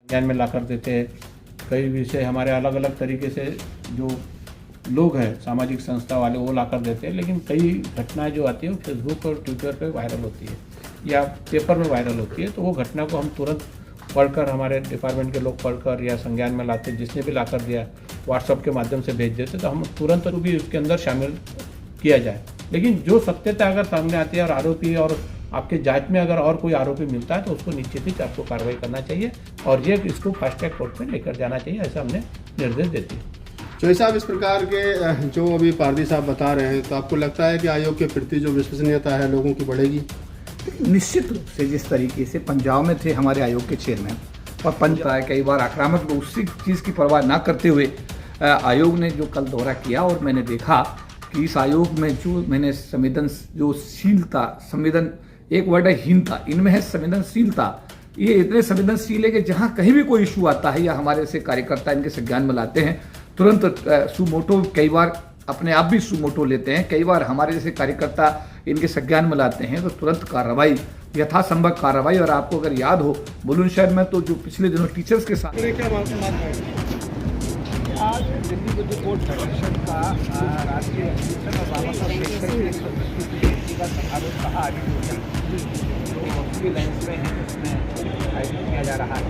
ज्ञान में ला कर देते हैं। कई विषय हमारे अलग अलग तरीके से जो लोग हैं सामाजिक संस्था वाले वो ला कर देते हैं, लेकिन कई घटनाएं जो आती है वो फेसबुक और ट्विटर पे वायरल होती है या पेपर में वायरल होती है, तो वो घटना को हम तुरंत पढ़कर, हमारे डिपार्टमेंट के लोग पढ़कर या संज्ञान में लाते, जिसने भी ला कर दिया व्हाट्सएप के माध्यम से भेज देते, तो हम तुरंत भी उसके अंदर शामिल किया जाए। लेकिन जो सत्यता अगर सामने आती है और आरोपी और आपके जांच में अगर और कोई आरोपी मिलता है तो उसको निश्चित ही आपको कार्रवाई करना चाहिए और ये इसको फास्ट ट्रैक कोर्ट में लेकर जाना चाहिए, ऐसा हमने निर्देश देते हैं। चौधरी साहब, इस प्रकार के जो अभी पारदी साहब बता रहे हैं, तो आपको लगता है कि आयोग के प्रति जो विश्वसनीयता है लोगों की बढ़ेगी? निश्चित रूप से जिस तरीके से पंजाब में थे हमारे आयोग के चेयरमैन और पंजाब कई बार आक्रामक लोग उसी चीज़ की परवाह ना करते हुए आयोग ने जो कल दौरा किया और मैंने देखा कि इस आयोग में जो मैंने एक वर्ड है हीनता, इनमें है संवेदनशीलता। ये इतने संवेदनशील है कि जहाँ कहीं भी कोई इशू आता है या हमारे से कार्यकर्ता इनके संज्ञान में लाते हैं, तुरंत सुमोटो, कई बार अपने आप भी सुमोटो लेते हैं, कई बार हमारे जैसे कार्यकर्ता इनके संज्ञान में लाते हैं तो तुरंत कार्रवाई, यथासंभव कार्रवाई। और आपको अगर याद हो बुलंदशहर में तो जो पिछले दिनों टीचर्स के साथ आज दिल्ली में जो कोर्ट फेडरेशन का राष्ट्रीय अधिवेशन और बाबा साहब अम्बेडकर की का समारोह कहा अधिवेशन जो वकील लाइन्स में है उसमें आयोजित किया जा रहा है,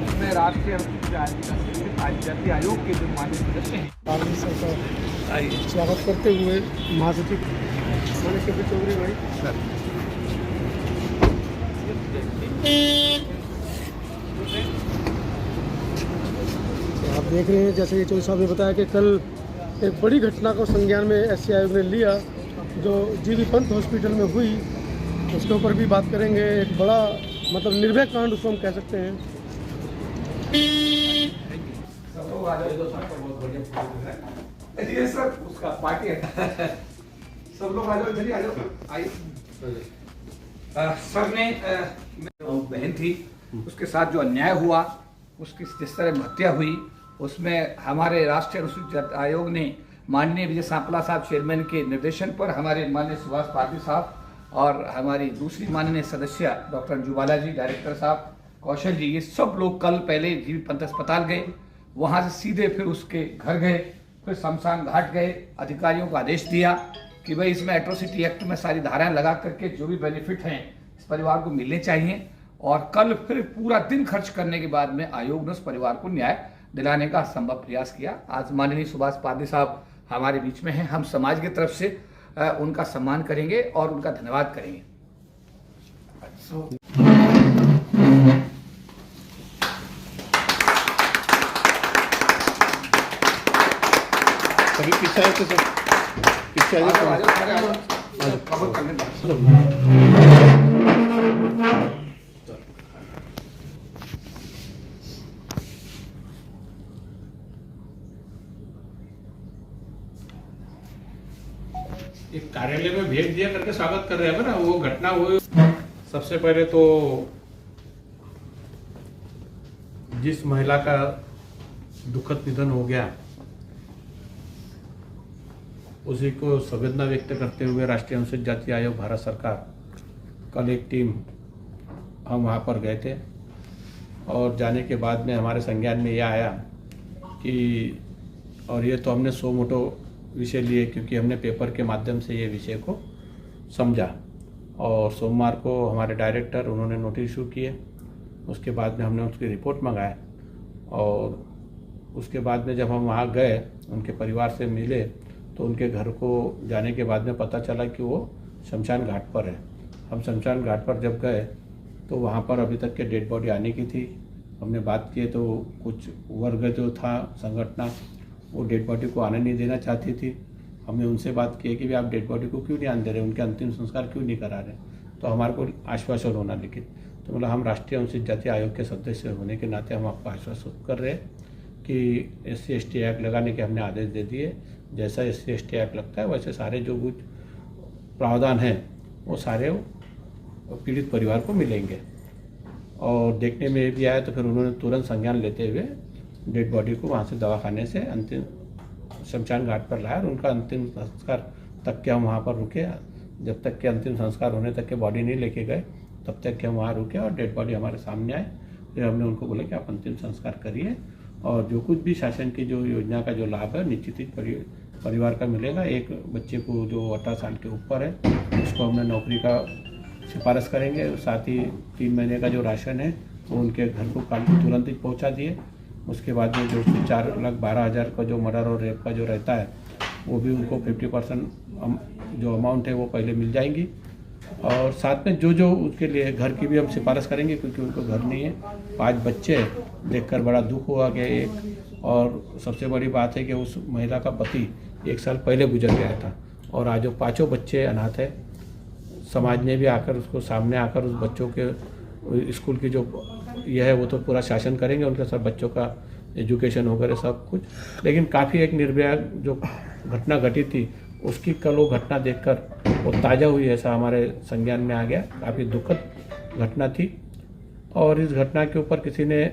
उसमें राष्ट्रीय जाति आयोग के जो माननीय सदस्य हैं स्वागत करते हुए महासचिव चौधरी भाई सर। आप देख रहे हैं जैसे कि चौधरी साहब ने बताया कि कल एक बड़ी घटना को संज्ञान में एससी आयोग ने लिया जो जीबी पंत हॉस्पिटल में हुई, उसके ऊपर भी बात करेंगे। एक बड़ा मतलब निर्भय कांड उसको हम कह सकते हैं। सर उसका पार्टी है सब लोग आ जाओ, चलिए आ जाओ, आइए। सर ने बहन थी, उसके साथ जो अन्याय हुआ, उसकी जिस तरह हत्या हुई, उसमें हमारे राष्ट्रीय अनुसूचित आयोग ने माननीय विजय सांपला साहब चेयरमैन के निर्देशन पर हमारे माननीय सुभाष पारदी साहब और हमारी दूसरी माननीय सदस्य डॉक्टर जुबाला जी, डायरेक्टर साहब कौशल जी, ये सब लोग कल पहले जीबी पंत अस्पताल गए, वहाँ से सीधे फिर उसके घर गए, फिर शमशान घाट गए, अधिकारियों को आदेश दिया कि भाई इसमें एट्रोसिटी एक्ट में सारी धाराएं लगा करके जो भी बेनिफिट हैं इस परिवार को मिलने चाहिए। और कल फिर पूरा दिन खर्च करने के बाद में आयोग ने उस परिवार को न्याय दिलाने का संभव प्रयास किया। आज माननीय सुभाष पारदी साहब हमारे बीच में हैं, हम समाज की तरफ से उनका सम्मान करेंगे और उनका धन्यवाद करेंगे। सभी पीछे आए थे, पीछे एक कार्यालय में भेज दिया करके स्वागत कर रहे हैं ना, वो घटना हुई। सबसे पहले तो जिस महिला का दुखद निधन हो गया उसी को संवेदना व्यक्त करते हुए राष्ट्रीय अनुसूचित जाति आयोग भारत सरकार, कल एक टीम हम वहाँ पर गए थे और जाने के बाद में हमारे संज्ञान में यह आया कि, और ये तो हमने सो मोटो विषय लिए क्योंकि हमने पेपर के माध्यम से ये विषय को समझा, और सोमवार को हमारे डायरेक्टर उन्होंने नोटिस इशू किए, उसके बाद में हमने उसकी रिपोर्ट मंगाए और उसके बाद में जब हम वहाँ गए उनके परिवार से मिले तो उनके घर को जाने के बाद में पता चला कि वो शमशान घाट पर है। हम शमशान घाट पर जब गए तो वहाँ पर अभी तक के डेड बॉडी आने की थी। हमने बात किए तो कुछ वर्ग जो था संगठन वो डेड बॉडी को आने नहीं देना चाहती थी। हमने उनसे बात की कि भाई आप डेड बॉडी को क्यों नहीं आने दे रहे, उनके अंतिम संस्कार क्यों नहीं करा रहे, तो हमारे को आश्वासन होना, लेकिन तो मतलब हम राष्ट्रीय अनुसूचित जाति आयोग के सदस्य होने के नाते हम आपको आश्वस्त कर रहे हैं कि SC/ST एक्ट लगाने के हमने आदेश दे दिए। जैसा SC/ST एक्ट लगता है वैसे सारे जो कुछ प्रावधान हैं वो सारे पीड़ित परिवार को मिलेंगे। और देखने में भी आया तो फिर उन्होंने तुरंत संज्ञान लेते हुए डेड बॉडी को वहाँ से दवाखाने से अंतिम शमशान घाट पर लाया और उनका अंतिम संस्कार तक के हम वहाँ पर रुके। जब तक के अंतिम संस्कार होने तक के बॉडी नहीं लेके गए तब तक के हम वहाँ रुके और डेड बॉडी हमारे सामने आए फिर हमने उनको बोला कि आप अंतिम संस्कार करिए और जो कुछ भी शासन की जो योजना का जो लाभ है निश्चित ही परिवार का मिलेगा। एक बच्चे को जो 18 साल के ऊपर है उसको हमने नौकरी का सिफारिश करेंगे, साथ ही 3 महीने का जो राशन है वो उनके घर को तुरंत ही पहुंचा दिए। उसके बाद में जो 4,12,000 का जो मर्डर और रेप का जो रहता है वो भी उनको 50% जो अमाउंट है वो पहले मिल जाएंगी। और साथ में जो उसके लिए घर की भी हम सिफारिश करेंगे क्योंकि उनको घर नहीं है। 5 बच्चे देखकर बड़ा दुख हुआ कि एक, और सबसे बड़ी बात है कि उस महिला का पति 1 साल पहले गुजर गया था और आज वो 5 बच्चे अनाथ है। समाज ने भी आकर उसको सामने आकर उस बच्चों के स्कूल की जो यह है वो तो पूरा शासन करेंगे, उनके सब बच्चों का एजुकेशन वगैरह सब कुछ। लेकिन काफ़ी एक निर्भया जो घटना घटी थी उसकी कल वो घटना देखकर वो ताज़ा हुई, ऐसा हमारे संज्ञान में आ गया। काफ़ी दुखद घटना थी और इस घटना के ऊपर किसी ने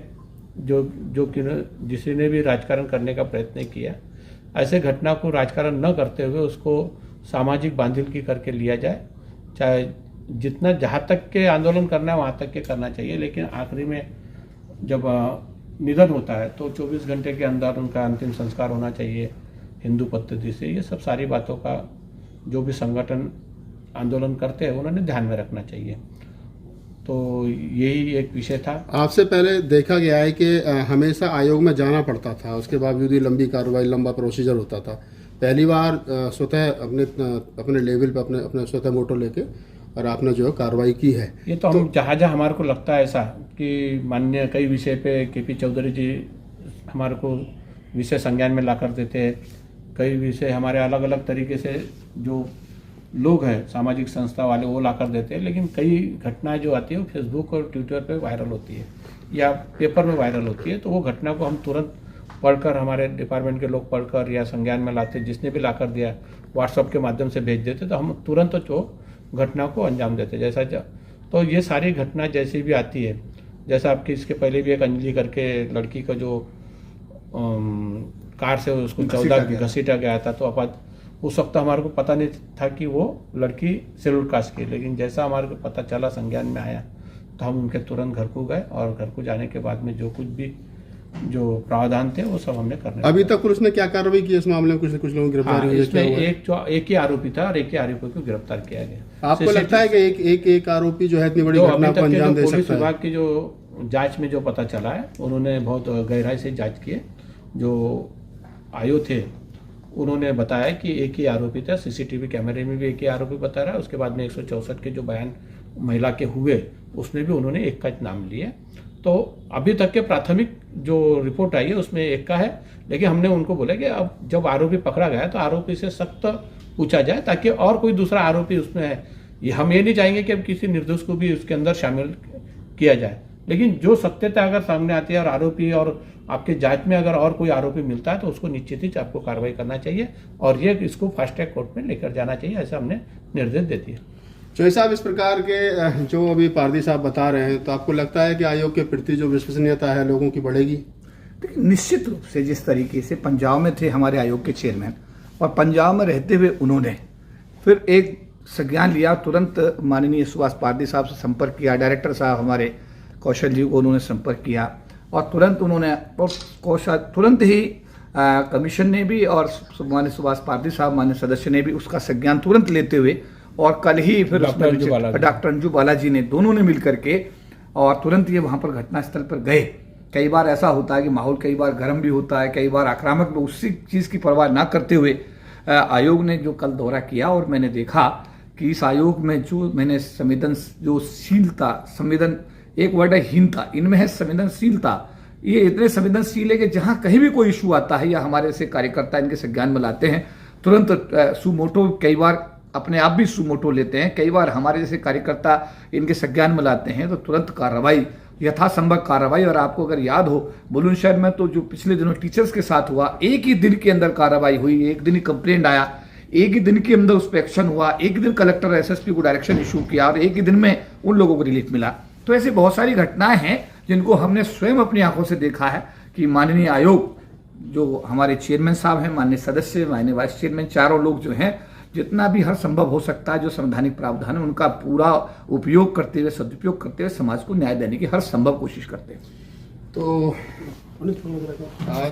जिसी ने भी राजकारण करने का प्रयत्न किया, ऐसे घटना को राजकारण न करते हुए उसको सामाजिक बांधिलकी करके लिया जाए। चाहे जितना जहाँ तक के आंदोलन करना है वहाँ तक के करना चाहिए, लेकिन आखिरी में जब निधन होता है तो 24 घंटे के अंदर उनका अंतिम संस्कार होना चाहिए हिंदू पद्धति से। ये सब सारी बातों का जो भी संगठन आंदोलन करते हैं उन्होंने ध्यान में रखना चाहिए। तो यही एक विषय था। आपसे पहले देखा गया है कि हमेशा आयोग में जाना पड़ता था, उसके बावजूद ही लंबी कार्रवाई, लंबा प्रोसीजर होता था। पहली बार स्वतः अपने लेवल पे अपने स्वतः मोटो लेके और आपने जो है कार्रवाई की है। ये तो हम जहाँ हमारे को लगता है ऐसा कि माननीय कई विषय पे KP चौधरी जी हमारे को विषय संज्ञान में ला कर देते हैं। कई विषय हमारे अलग अलग तरीके से जो लोग हैं सामाजिक संस्था वाले वो ला कर देते हैं, लेकिन कई घटनाएं जो आती है वो फेसबुक और ट्विटर पे वायरल होती है या पेपर में वायरल होती है। तो वो घटना को हम तुरंत पढ़कर, हमारे डिपार्टमेंट के लोग पढ़कर या संज्ञान में लाते, जिसने भी ला कर दिया व्हाट्सअप के माध्यम से भेज देते, तो हम तुरंत जो घटना को अंजाम देते। जैसा तो ये सारी घटना जैसी भी आती है, जैसा आपकी इसके पहले भी एक अंजलि करके लड़की का जो कार से उसको 14 घसीटा गया था, तो उस वक्त हमारे को पता नहीं था कि वो लड़की शेड्यूल कास्ट की, लेकिन जैसा हमारे को पता चला, संज्ञान में आया, तो हम उनके तुरंत घर को गए और घर को जाने के बाद में जो कुछ भी जो प्रावधान थे वो सब हमने करने। अभी तक पुलिस ने क्या कार्रवाई की इस मामले में? कुछ लोगों की गिरफ्तारी हुई है? इसमें एक ही आरोपी था और एक ही आरोपी को गिरफ्तार किया गया। आपको लगता है कि एक आरोपी जो है इतनी बड़ी घटना को अंजाम दे सकता है? पुलिस विभाग की जो जांच में जो पता चला है, उन्होंने बहुत गहराई से जांच की है। जो आयो थे उन्होंने बताया कि एक ही आरोपी था, CCTV कैमरे में भी एक ही आरोपी बता रहा है। उसके बाद में 164 के जो बयान महिला के हुए उसमें भी उन्होंने एक का नाम लिया। तो अभी तक के प्राथमिक जो रिपोर्ट आई है उसमें एक का है, लेकिन हमने उनको बोला कि अब जब आरोपी पकड़ा गया तो आरोपी से सख्त पूछा जाए ताकि और कोई दूसरा आरोपी उसमें है। हम ये नहीं चाहेंगे कि अब किसी निर्दोष को भी उसके अंदर शामिल किया जाए, लेकिन जो सत्यता अगर सामने आती है और आरोपी और आपके जांच में अगर और कोई आरोपी मिलता है तो उसको निश्चित ही आपको कार्रवाई करना चाहिए और ये इसको फास्ट ट्रैक कोर्ट में लेकर जाना चाहिए, ऐसा हमने निर्देश दे दिया। चौधरी साहब, इस प्रकार के जो अभी पारदी साहब बता रहे हैं, तो आपको लगता है कि आयोग के प्रति जो विश्वसनीयता है लोगों की बढ़ेगी? देखिए, निश्चित रूप से जिस तरीके से पंजाब में थे हमारे आयोग के चेयरमैन और पंजाब में रहते हुए उन्होंने फिर एक संज्ञान लिया, तुरंत माननीय सुभाष पारदी साहब से संपर्क किया, डायरेक्टर साहब हमारे कौशल जी को उन्होंने संपर्क किया और तुरंत उन्होंने तुरंत ही कमीशन ने भी और माननीय सुभाष पारदी साहब माननीय सदस्य ने भी उसका संज्ञान तुरंत लेते हुए और कल ही फिर डॉक्टर अंजू बालाजी ने दोनों ने मिल करके और तुरंत ये वहाँ पर घटनास्थल पर गए। कई बार ऐसा होता है कि माहौल कई बार गर्म भी होता है, कई बार आक्रामक, उसी चीज़ की परवाह ना करते हुए आयोग ने जो कल दौरा किया और मैंने देखा कि इस आयोग में जो मैंने एक वर्ड है हीनता, इनमें है संवेदनशीलता। ये इतने संवेदनशील है कि जहां कहीं भी कोई इशू आता है या हमारे से कार्यकर्ता इनके संज्ञान में लाते हैं, तुरंत सुमोटो, कई बार अपने आप भी सुमोटो लेते हैं, कई बार हमारे जैसे कार्यकर्ता इनके संज्ञान में लाते हैं, तो तुरंत कार्रवाई, यथासंभव कार्रवाई। और आपको अगर याद हो बुलंदशहर में तो जो पिछले दिनों टीचर्स के साथ हुआ, एक ही दिन के अंदर कार्रवाई हुई, एक दिन ही कंप्लेंट आया, एक ही दिन के अंदर उस पर एक्शन हुआ, एक ही दिन कलेक्टर SSP को डायरेक्शन इशू किया और एक ही दिन में उन लोगों को रिलीफ मिला। तो ऐसी बहुत सारी घटनाएं हैं जिनको हमने स्वयं अपनी आंखों से देखा है कि माननीय आयोग जो हमारे चेयरमैन साहब हैं, माननीय सदस्य, माननीय वाइस चेयरमैन, चारों लोग जो हैं जितना भी हर संभव हो सकता है जो संवैधानिक प्रावधान है उनका पूरा उपयोग करते हुए, सदुपयोग करते हुए समाज को न्याय देने की हर संभव कोशिश करते हैं। तो आज